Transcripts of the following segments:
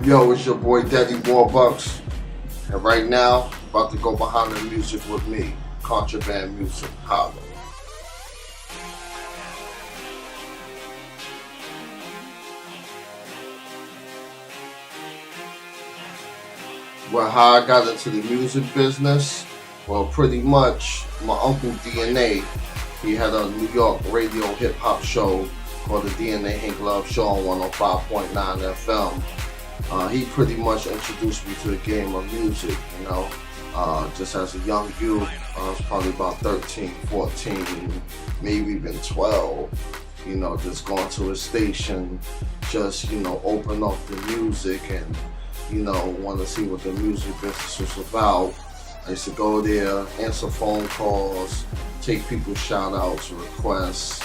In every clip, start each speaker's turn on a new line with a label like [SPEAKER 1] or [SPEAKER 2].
[SPEAKER 1] Yo, it's your boy Daddy Warbux, and right now, about to go behind the music with me, Contraband Music, holla. Well, how I got into the music business? Well, pretty much, my uncle DNA, he had a New York radio hip hop show called the DNA Hank Love Show on 105.9 FM. He pretty much introduced me to the game of music, just as a young youth. I was probably about 13, 14, maybe even 12, just going to a station, just, open up the music and, want to see what the music business was about. I used to go there, answer phone calls, take people's shout outs, requests.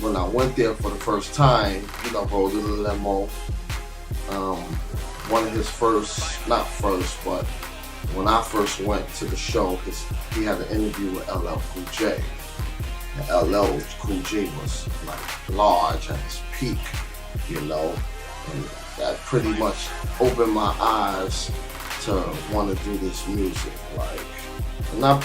[SPEAKER 1] When I went there for the first time, rode in the limo. One of his but when I first went to the show, he had an interview with LL Cool J. And LL Cool J was like large at his peak, and that pretty much opened my eyes to want to do this music. And I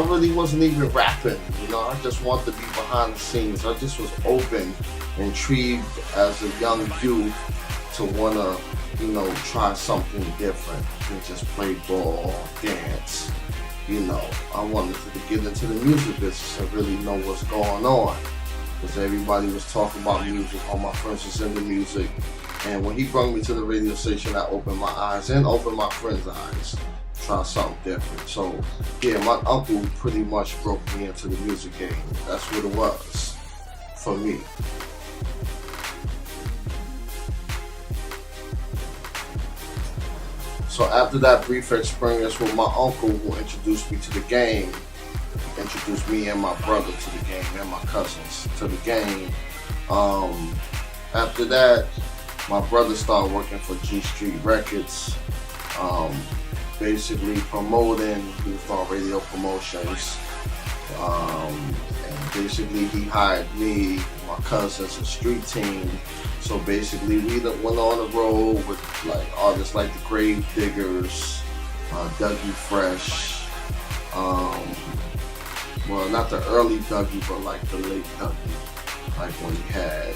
[SPEAKER 1] really wasn't even rapping, I just wanted to be behind the scenes. I just was open, intrigued as a young youth to want to, try something different than just play ball, dance. I wanted to get into the music business and really know what's going on. Because everybody was talking about music, all my friends was into music. And when he brought me to the radio station, I opened my eyes and opened my friends' eyes. Try something different. So, yeah, my uncle pretty much broke me into the music game. That's what it was for me. So after that brief experience with my uncle who introduced me to the game, introduced me and my brother to the game and my cousins to the game. After that, my brother started working for G Street Records, basically promoting. He was doing radio promotions, and basically he hired me, my cousins, a street team. So basically we went on the road with artists like the Grave Diggers, Dougie Fresh, well, not the early Dougie, but the late Dougie, when he had,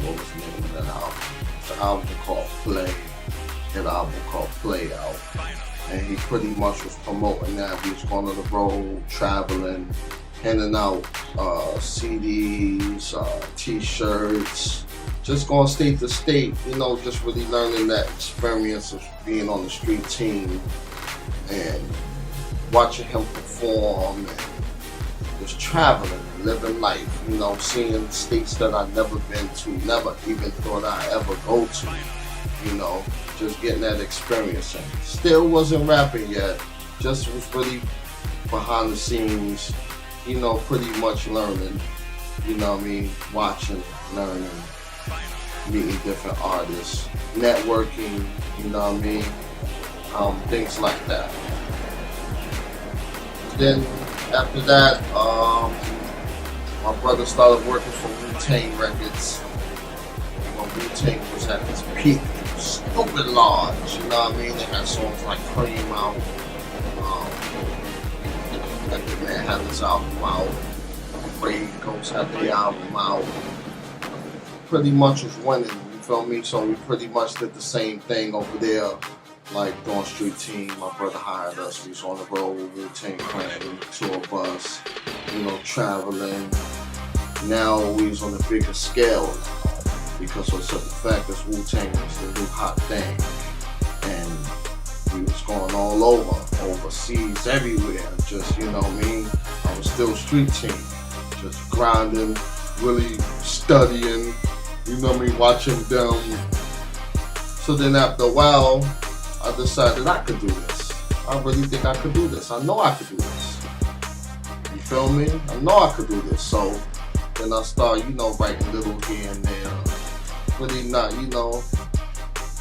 [SPEAKER 1] what was the name of that album? It's an album called Play, an album called Play Out. And he pretty much was promoting that. We was going on the road, traveling, handing out CDs, t-shirts, just going state to state, just really learning that experience of being on the street team and watching him perform and just traveling, living life, seeing states that I've never been to, never even thought I'd ever go to, just getting that experience. And still wasn't rapping yet, just was really behind the scenes, pretty much learning, watching, learning, meeting different artists, networking, things like that. Then after that, my brother started working for Wu-Tang Records. When Wu-Tang was at its peak, it was stupid large, They had songs like Cream out. That man had his album out. Brave Ghost had the album out. Pretty much was winning, you feel me? So we pretty much did the same thing over there, doing street team. My brother hired us. We was on the road with Wu-Tang Clan, tour bus, traveling. Now we was on a bigger scale because of the fact that Wu-Tang was the new hot thing. And we was going all over, overseas, everywhere. Just, I was still street team, just grinding, really studying, watching them. So then after a while, I decided I could do this. I really think I could do this. I know I could do this. You feel me? I know I could do this. So then I start, writing little here and there. Really not,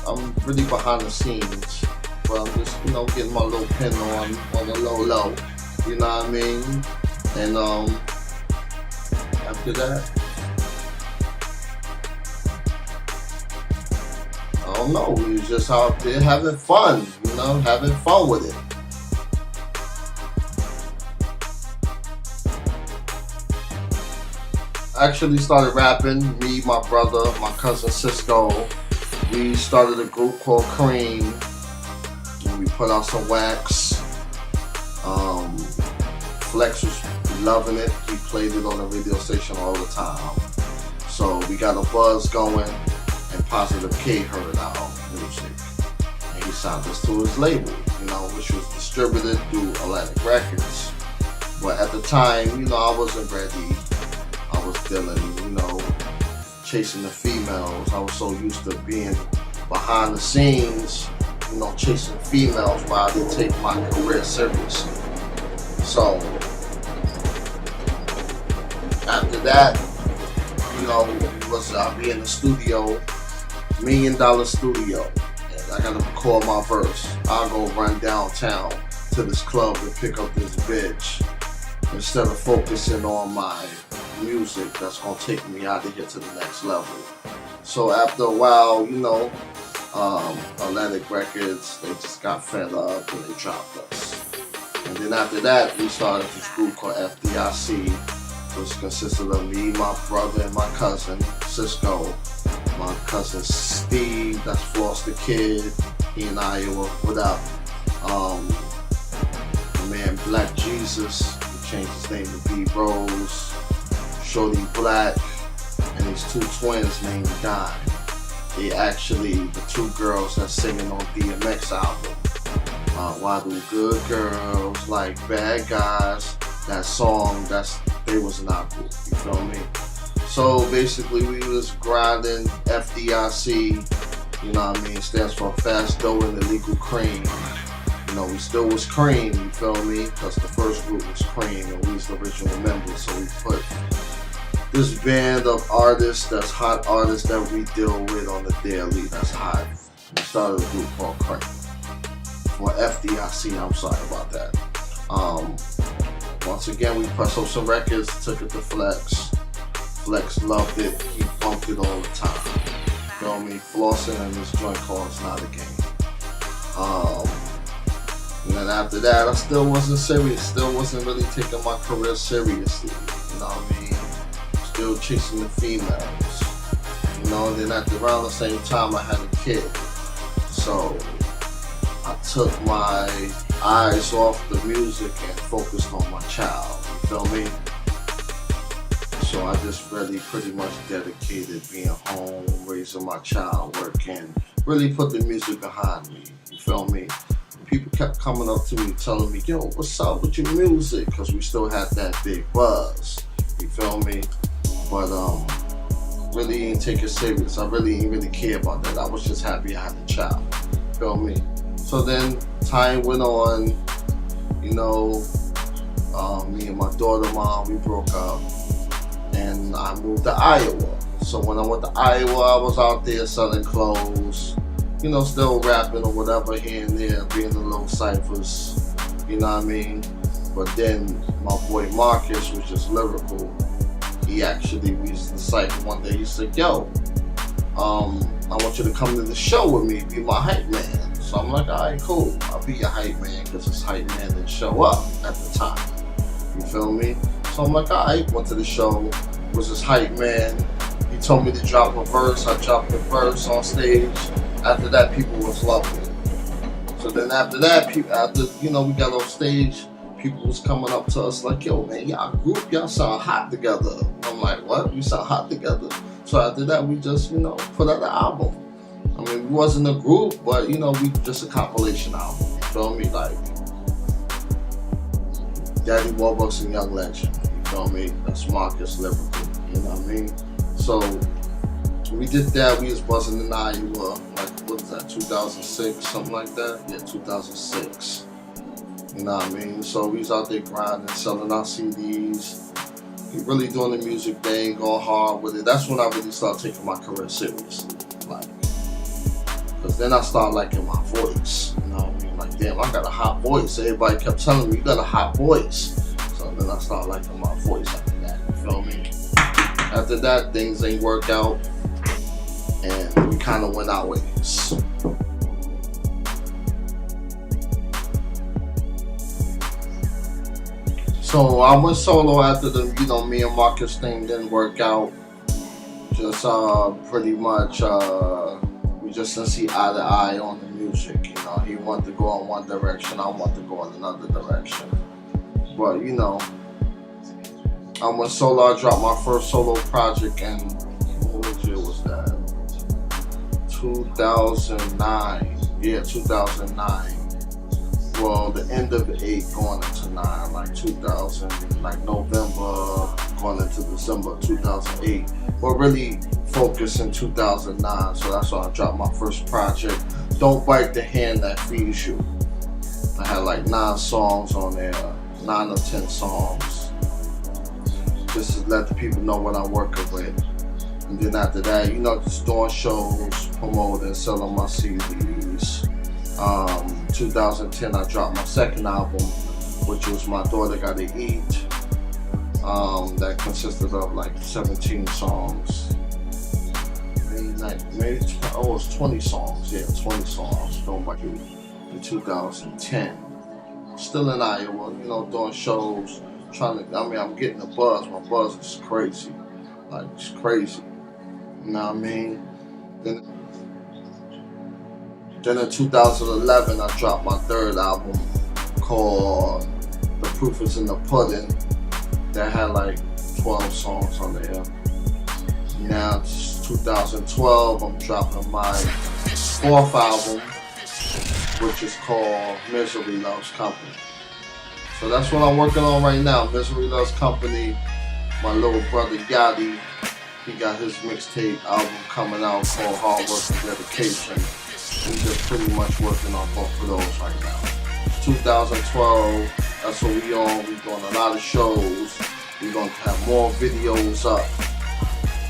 [SPEAKER 1] I'm really behind the scenes. But I'm just, getting my little pen on the low, you know what I mean? And after that, I don't don't know. We was just out there having fun, having fun with it. Actually started rapping, me, my brother, my cousin Cisco. We started a group called Cream, and we put out some wax. Flex was loving it. He played it on the radio station all the time. So we got a buzz going, and Positive K heard our music. And he signed us to his label, which was distributed through Atlantic Records. But at the time, I wasn't ready. I was dealing, chasing the females. I was so used to being behind the scenes, chasing females while I didn't take my career seriously. So after that, I'll be in the studio, $1 million studio, and I gotta record my verse. I'll go run downtown to this club and pick up this bitch instead of focusing on my music that's gonna take me out of here to the next level. So after a while, Atlantic Records, they just got fed up and they dropped us. And then after that, we started this group called FDIC, which consisted of me, my brother, and my cousin Cisco. My cousin Steve, that's Floss the Kid, he in Iowa. What up? My man Black Jesus, he changed his name to B Rose. Shorty Black, and his two twins named Dime. They actually the two girls that's singing on DMX album. Why Do Good Girls Like Bad Guys? That song, they was in our group. You feel me? So basically, we was grinding FDIC. Stands for Fast Dough and Illegal Cream. We still was Cream. You feel me? Because the first group was Cream, and we was the original members. So we put this band of artists, that's hot artists that we deal with on the daily, that's hot. We started a group called Cream. For FDIC, I'm sorry about that. Once again, we pressed up some records, took it to Flex. Flex loved it, he bumped it all the time. Feel me? Flossing in this joint called It's Not a Game. And then after that, I still wasn't serious, still wasn't really taking my career seriously. Still chasing the females, and then around the same time I had a kid, so I took my eyes off the music and focused on my child, you feel me? So I just really pretty much dedicated being home, raising my child, working, really put the music behind me, you feel me? People kept coming up to me telling me, yo, what's up with your music? Because we still had that big buzz, you feel me? But really didn't take it serious. I really didn't really care about that. I was just happy I had a child. Feel me? So then time went on. Me and my daughter mom, we broke up, and I moved to Iowa. So when I went to Iowa, I was out there selling clothes, still rapping or whatever here and there, being the little ciphers. But then my boy Marcus was just lyrical. He actually, we used to cipher one day. He said, yo, I want you to come to the show with me, be my hype man. So I'm like, all right, cool. I'll be your hype man, because his hype man didn't show up at the time. You feel me? So I'm like, all right, went to the show, was his hype man. He told me to drop a verse. I dropped the verse on stage. After that, people was loving it. So then after that, we got off stage, people was coming up to us like, yo, man, y'all group, y'all sound hot together. I'm like, what? We sound hot together? So after that, we just, put out an album. We wasn't a group, but, we just a compilation album. You feel me? Like, Daddy Warbux and Young Legend. You feel me? That's Marcus lyrical. You know what I mean? So we did that. We was buzzing in Iowa, like, what is that, 2006, something like that? Yeah, 2006. You know what I mean? So we was out there grinding, selling our CDs, really doing the music thing, going hard with it. That's when I really started taking my career seriously. Because then I started liking my voice. You know what I mean? Like, damn, I got a hot voice. Everybody kept telling me, you got a hot voice. So then I started liking my voice after that. You feel me? After that, things ain't work out. and we kind of went our ways. So I went solo after the, me and Marcus thing didn't work out. Just pretty much we just didn't see eye to eye on the music. He wanted to go in one direction, I wanted to go in another direction. But I went solo. I dropped my first solo project in, what year was that? 2009. Yeah, 2009. Well, the end of 8 going into 9, like 2000, like November going into December 2008. But really focused in 2009, so that's why I dropped my first project, Don't Bite the Hand That Feeds You. I had like 9 songs on there, 9 or 10 songs, just to let the people know what I'm working with. And then after that, just doing shows, promoting, selling my CDs. 2010 I dropped my second album, which was My Daughter Gotta Eat. That consisted of like 17 songs. Maybe it was 20 songs. Yeah, 20 songs. Don't Bite You in 2010. Still in Iowa, doing shows, I'm getting a buzz. My buzz is crazy. Like, it's crazy. You know what I mean? Then in 2011, I dropped my third album called The Proof Is in the Pudding. That had like 12 songs on there. Now it's 2012, I'm dropping my fourth album, which is called Misery Loves Company. So that's what I'm working on right now, Misery Loves Company. My little brother Yachty, he got his mixtape album coming out called Hard Work and Dedication. We're just pretty much working on both of those right now. 2012, that's what we on. We're doing a lot of shows. We're going to have more videos up.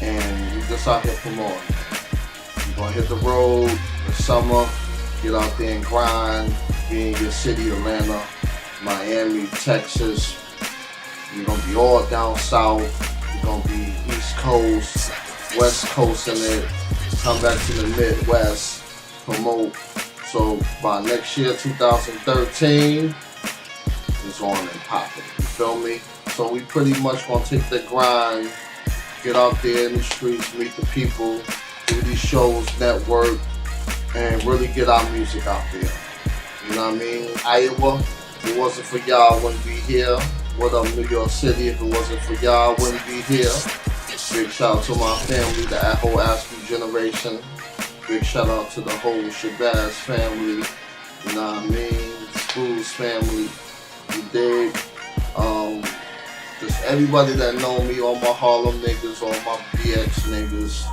[SPEAKER 1] And we just out here promoting. We're going to hit the road this summer, get out there and grind, be in your city, Atlanta, Miami, Texas. We're going to be all down south. We're going to be East Coast, West Coast in it. Come back to the Midwest, promote. So by next year, 2013, it's on and popping. You feel me? So we pretty much gonna take the grind, get out there in the streets, meet the people, do these shows, network, and really get our music out there. You know what I mean? Iowa, if it wasn't for y'all, I wouldn't be here. What up, New York City? If it wasn't for y'all, I wouldn't be here. Big shout out to my family, the whole ASCII generation. Big shout out to the whole Shabazz family. You know what I mean? Screws family. You dig? Just everybody that know me, all my Harlem niggas, all my BX niggas.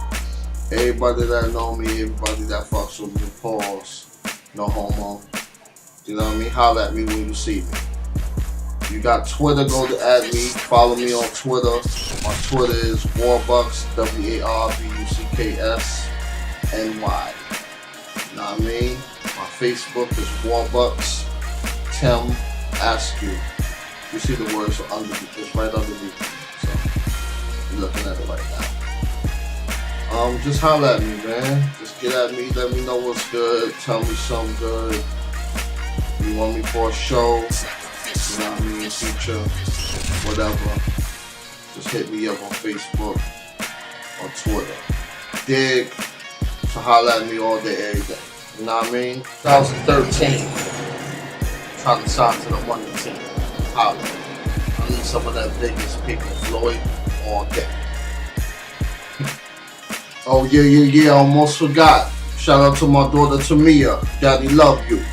[SPEAKER 1] Everybody that know me, everybody that fucks with me, pause. No homo. You know what I mean? Holler at me when you see me. You got Twitter, go to add me, follow me on Twitter. My Twitter is Warbux, WARBUCKS NY. You know what I mean? My Facebook is Warbux Tim Askew. You see the words underneath, it's right underneath me. So you're looking at it right now. Just holler at me, man. Just get at me, let me know what's good, tell me something good. You want me for a show? You know what I mean, feature, whatever. Just hit me up on Facebook or Twitter. Dig. So holla at me all day, every day. You know what I mean? 2013. Trying to sign to the Wonder Team. Holla. I need some of that Vegas Pink Floyd all day. Oh yeah, I almost forgot. Shout out to my daughter Tamia. Daddy love you.